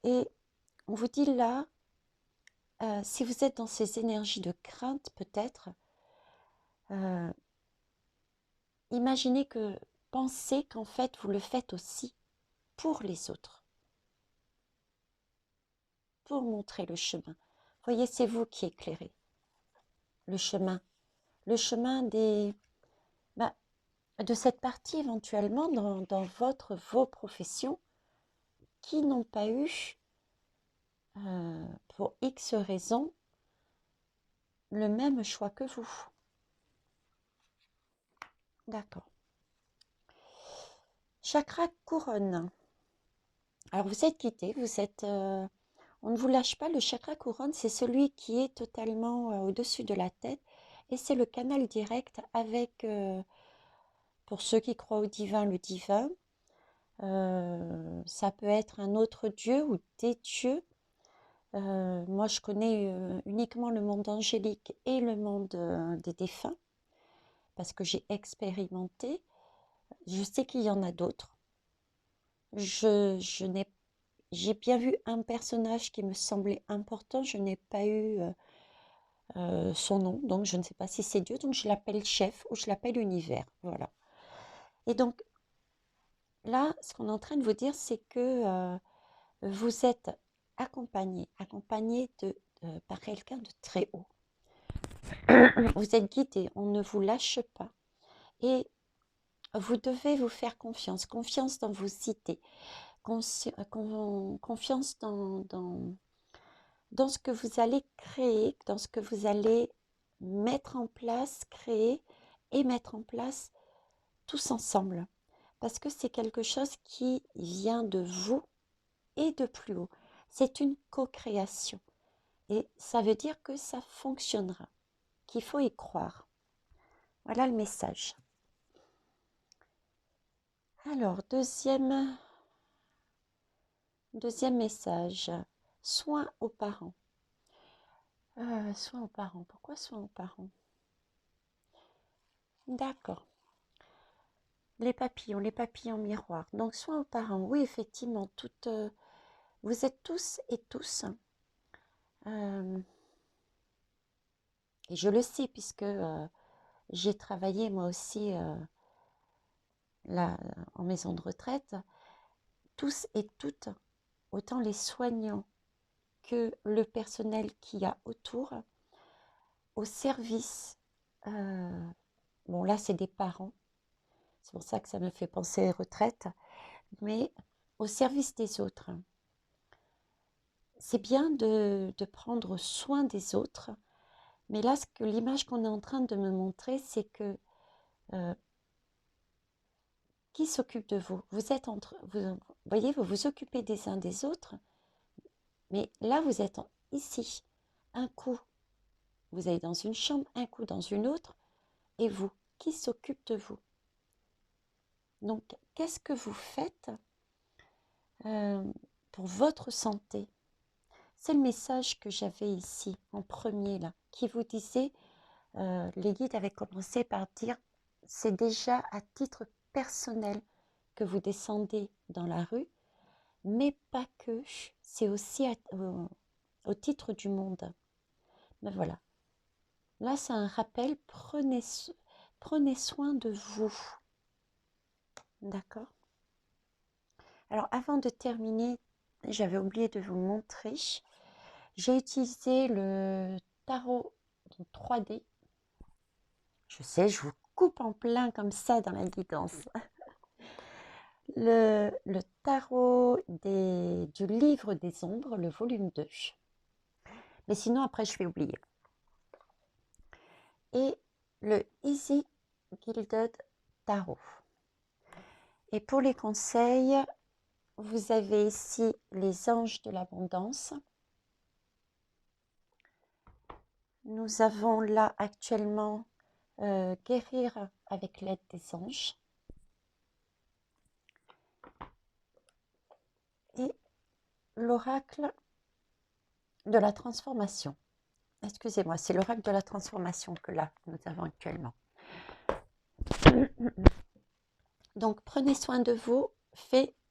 Et on vous dit là, si vous êtes dans ces énergies de crainte peut-être, imaginez pensez qu'en fait vous le faites aussi pour les autres, pour montrer le chemin. Voyez, c'est vous qui éclairez le chemin de cette partie éventuellement dans vos professions qui n'ont pas eu, pour X raisons, le même choix que vous. D'accord. Chakra couronne. Alors vous êtes quitté, on ne vous lâche pas. Le chakra couronne, c'est celui qui est totalement au-dessus de la tête et c'est le canal direct avec, pour ceux qui croient au divin, le divin. Ça peut être un autre dieu ou des dieux. Moi, je connais uniquement le monde angélique et le monde des défunts parce que j'ai expérimenté. Je sais qu'il y en a d'autres. J'ai bien vu un personnage qui me semblait important. Je n'ai pas eu son nom, donc je ne sais pas si c'est Dieu. Donc je l'appelle chef ou je l'appelle univers. Voilà. Et donc là, ce qu'on est en train de vous dire, c'est que vous êtes accompagné par quelqu'un de très haut. Vous êtes guidé, on ne vous lâche pas. Et vous devez vous faire confiance, confiance dans vos idées, confiance dans ce que vous allez créer, dans ce que vous allez mettre en place, créer et mettre en place tous ensemble. Parce que c'est quelque chose qui vient de vous et de plus haut. C'est une co-création. Et ça veut dire que ça fonctionnera, qu'il faut y croire. Voilà le message. Alors, deuxième message, soins aux parents. Soins aux parents, pourquoi soins aux parents? D'accord. Les papillons miroirs. Donc, soins aux parents, oui, effectivement, vous êtes tous et tous, et je le sais puisque j'ai travaillé moi aussi là, en maison de retraite, tous et toutes, autant les soignants que le personnel qu'il y a autour, au service, bon là c'est des parents, c'est pour ça que ça me fait penser retraite, mais au service des autres. C'est bien de prendre soin des autres, mais là l'image qu'on est en train de me montrer, c'est que qui s'occupe de vous? Vous êtes vous voyez, vous vous occupez des uns des autres, mais là vous êtes ici, un coup vous allez dans une chambre, un coup dans une autre, et vous, qui s'occupe de vous? Donc, qu'est-ce que vous faites pour votre santé? C'est le message que j'avais ici, en premier, là, qui vous disait, les guides avaient commencé par dire, c'est déjà à titre personnel que vous descendez dans la rue, mais pas que, c'est aussi au titre du monde. Mais voilà, là c'est un rappel, prenez soin de vous, d'accord? Alors avant de terminer, j'avais oublié de vous montrer, j'ai utilisé le tarot 3D. Je sais, je vous coupe en plein comme ça dans la guidance. Le tarot du livre des ombres, le volume 2. Mais sinon, après, je vais oublier. Et le Easy Gilded Tarot. Et pour les conseils, vous avez ici les anges de l'abondance. Nous avons là actuellement guérir avec l'aide des anges. Et l'oracle de la transformation. Excusez-moi, c'est l'oracle de la transformation que là, nous avons actuellement. Donc, prenez soin de vous,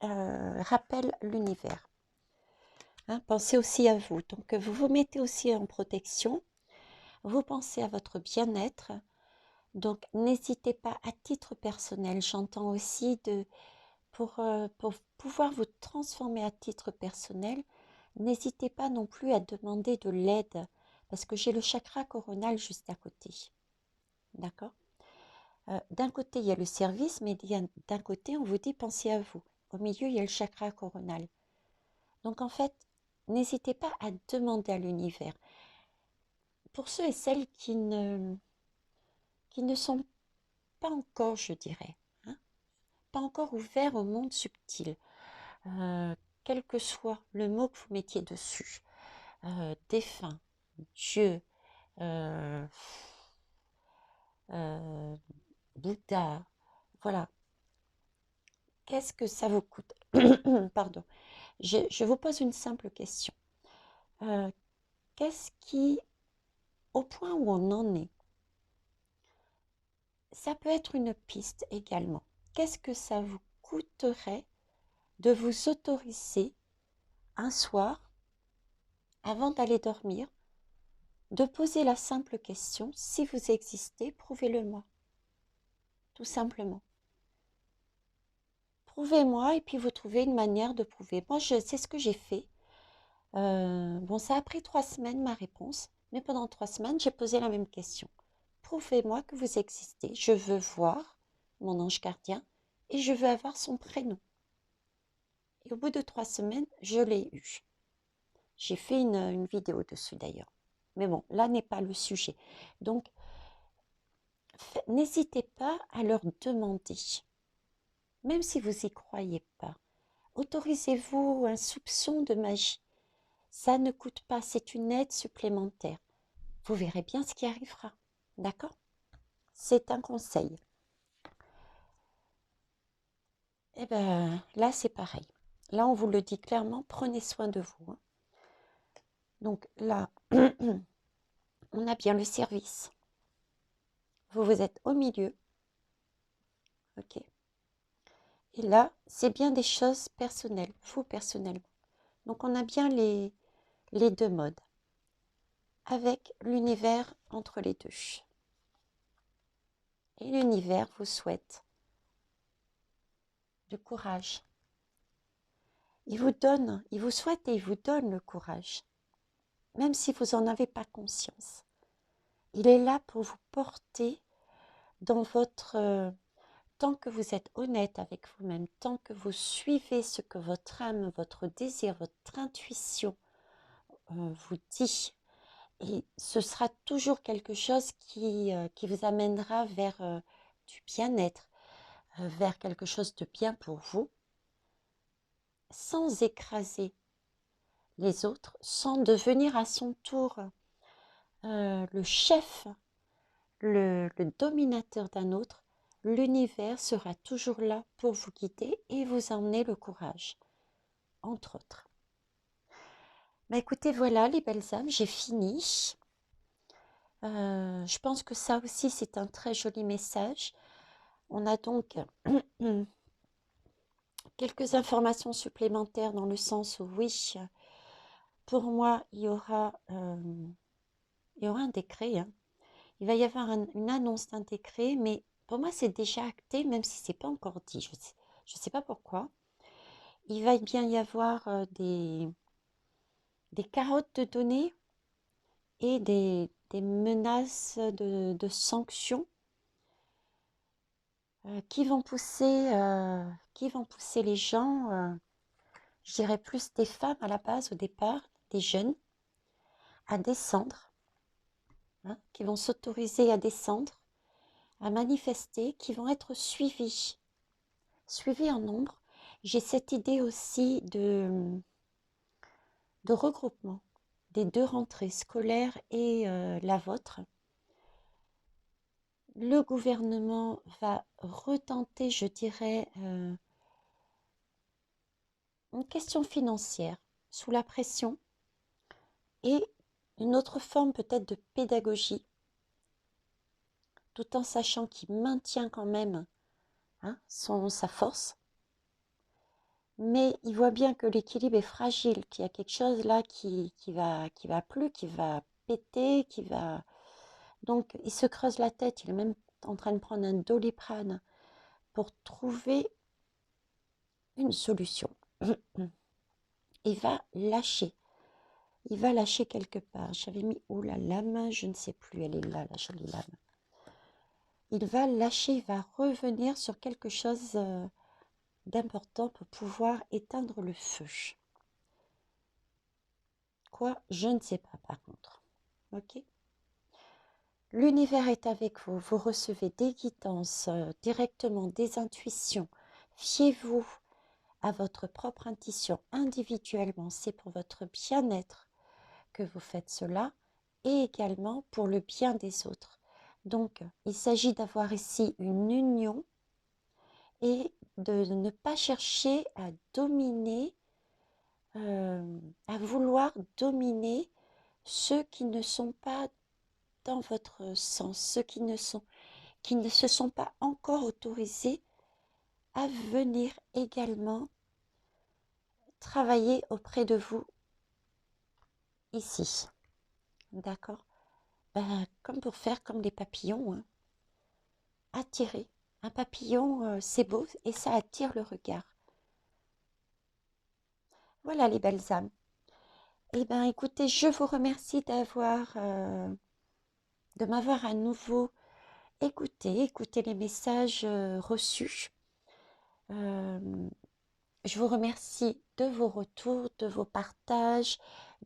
rappelle l'univers. Hein, pensez aussi à vous. Donc, vous vous mettez aussi en protection. Vous pensez à votre bien-être. Donc, n'hésitez pas à titre personnel. J'entends aussi pour pouvoir vous transformer à titre personnel, n'hésitez pas non plus à demander de l'aide parce que j'ai le chakra coronal juste à côté. D'accord? D'un côté, il y a le service, mais d'un côté, on vous dit pensez à vous. Au milieu, il y a le chakra coronal. Donc, en fait, n'hésitez pas à demander à l'univers. Pour ceux et celles qui ne sont pas encore, je dirais, hein, pas encore ouverts au monde subtil, quel que soit le mot que vous mettiez dessus, défunt, Dieu, Bouddha, voilà. Qu'est-ce que ça vous coûte? Pardon. Je vous pose une simple question. Qu'est-ce qui, au point où on en est, ça peut être une piste également. Qu'est-ce que ça vous coûterait de vous autoriser un soir, avant d'aller dormir, de poser la simple question, si vous existez, prouvez-le-moi. Tout simplement. Prouvez-moi et puis vous trouvez une manière de prouver. Moi, c'est ce que j'ai fait. Bon, ça a pris 3 semaines ma réponse, mais pendant 3 semaines, j'ai posé la même question. Prouvez-moi que vous existez. Je veux voir mon ange gardien et je veux avoir son prénom. Et au bout de 3 semaines, je l'ai eu. J'ai fait une vidéo dessus d'ailleurs. Mais bon, là n'est pas le sujet. Donc, n'hésitez pas à leur demander, même si vous n'y croyez pas. Autorisez-vous un soupçon de magie. Ça ne coûte pas, c'est une aide supplémentaire. Vous verrez bien ce qui arrivera. D'accord? C'est un conseil. Eh bien, là, c'est pareil. Là, on vous le dit clairement, prenez soin de vous. Hein. Donc là, on a bien le service. Vous êtes au milieu. OK. Et là, c'est bien des choses personnelles, vous personnellement. Donc, on a bien les deux modes, avec l'univers entre les deux. Et l'univers vous souhaite du courage. Il vous souhaite et il vous donne le courage, même si vous n'en avez pas conscience. Il est là pour vous porter dans votre... tant que vous êtes honnête avec vous-même, tant que vous suivez ce que votre âme, votre désir, votre intuition vous dit, et ce sera toujours quelque chose qui vous amènera vers du bien-être, vers quelque chose de bien pour vous, sans écraser les autres, sans devenir à son tour le chef, le dominateur d'un autre. L'univers sera toujours là pour vous guider et vous emmener le courage, entre autres. Bah écoutez, voilà les belles âmes, j'ai fini. Je pense que ça aussi, c'est un très joli message. On a donc quelques informations supplémentaires dans le sens où, oui, pour moi, il y aura un décret. Hein. Il va y avoir une annonce d'un décret, mais pour moi, c'est déjà acté, même si ce n'est pas encore dit. Je sais pas pourquoi. Il va bien y avoir des carottes de données et des menaces de sanctions qui vont pousser les gens, je dirais plus des femmes à la base au départ, des jeunes, à descendre, hein, qui vont s'autoriser à descendre, à manifester, qui vont être suivis en nombre. J'ai cette idée aussi de regroupement des deux rentrées scolaires et la vôtre. Le gouvernement va retenter, je dirais, une question financière sous la pression et une autre forme peut-être de pédagogie, tout en sachant qu'il maintient quand même hein, sa force. Mais il voit bien que l'équilibre est fragile, qu'il y a quelque chose là qui va plus, qui va péter, qui va... Donc il se creuse la tête, il est même en train de prendre un Doliprane pour trouver une solution. Il va lâcher. Il va lâcher quelque part. J'avais mis où la lame, je ne sais plus, elle est là, la jolie lame. Il va lâcher, il va revenir sur quelque chose d'important pour pouvoir éteindre le feu. Quoi? Je ne sais pas par contre. Ok? L'univers est avec vous. Vous recevez des guidances directement, des intuitions. Fiez-vous à votre propre intuition individuellement. C'est pour votre bien-être que vous faites cela et également pour le bien des autres. Donc, il s'agit d'avoir ici une union et de ne pas chercher à dominer, à vouloir dominer ceux qui ne sont pas dans votre sens, ceux qui ne se sont pas encore autorisés à venir également travailler auprès de vous ici. D'accord? Ben, comme pour faire comme les papillons, hein. Attirer. Un papillon, c'est beau et ça attire le regard. Voilà les belles âmes. Eh bien, écoutez, je vous remercie de m'avoir à nouveau écouté les messages reçus. Euh, je vous remercie de vos retours, de vos partages,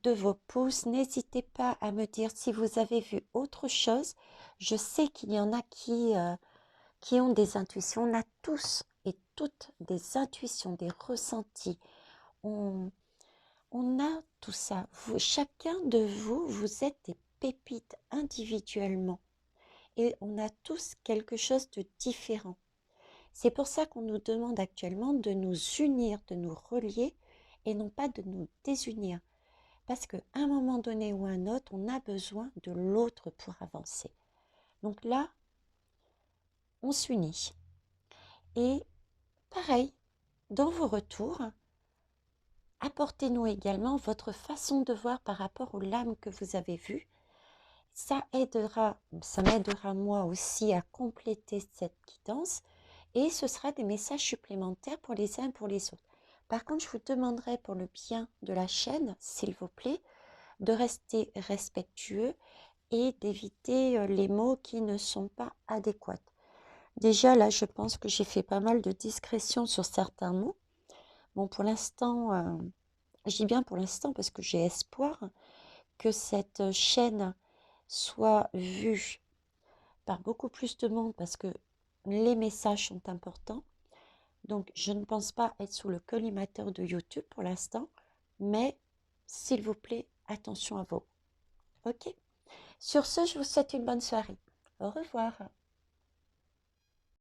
de vos pouces. N'hésitez pas à me dire si vous avez vu autre chose. Je sais qu'il y en a qui ont des intuitions. On a tous et toutes des intuitions, des ressentis. On, on a tout ça. Chacun de vous, vous êtes des pépites individuellement. Et on a tous quelque chose de différent. C'est pour ça qu'on nous demande actuellement de nous unir, de nous relier et non pas de nous désunir. Parce qu'à un moment donné ou un autre, on a besoin de l'autre pour avancer. Donc là, on s'unit. Et pareil, dans vos retours, apportez-nous également votre façon de voir par rapport aux lames que vous avez vues. Ça m'aidera moi aussi à compléter cette guidance et ce sera des messages supplémentaires pour les uns et pour les autres. Par contre, je vous demanderai pour le bien de la chaîne, s'il vous plaît, de rester respectueux et d'éviter les mots qui ne sont pas adéquats. Déjà, là, je pense que j'ai fait pas mal de discrétion sur certains mots. Bon, pour l'instant, je dis bien pour l'instant parce que j'ai espoir que cette chaîne soit vue par beaucoup plus de monde parce que les messages sont importants. Donc, je ne pense pas être sous le collimateur de YouTube pour l'instant, mais s'il vous plaît, attention à vous. Ok? Sur ce, je vous souhaite une bonne soirée. Au revoir.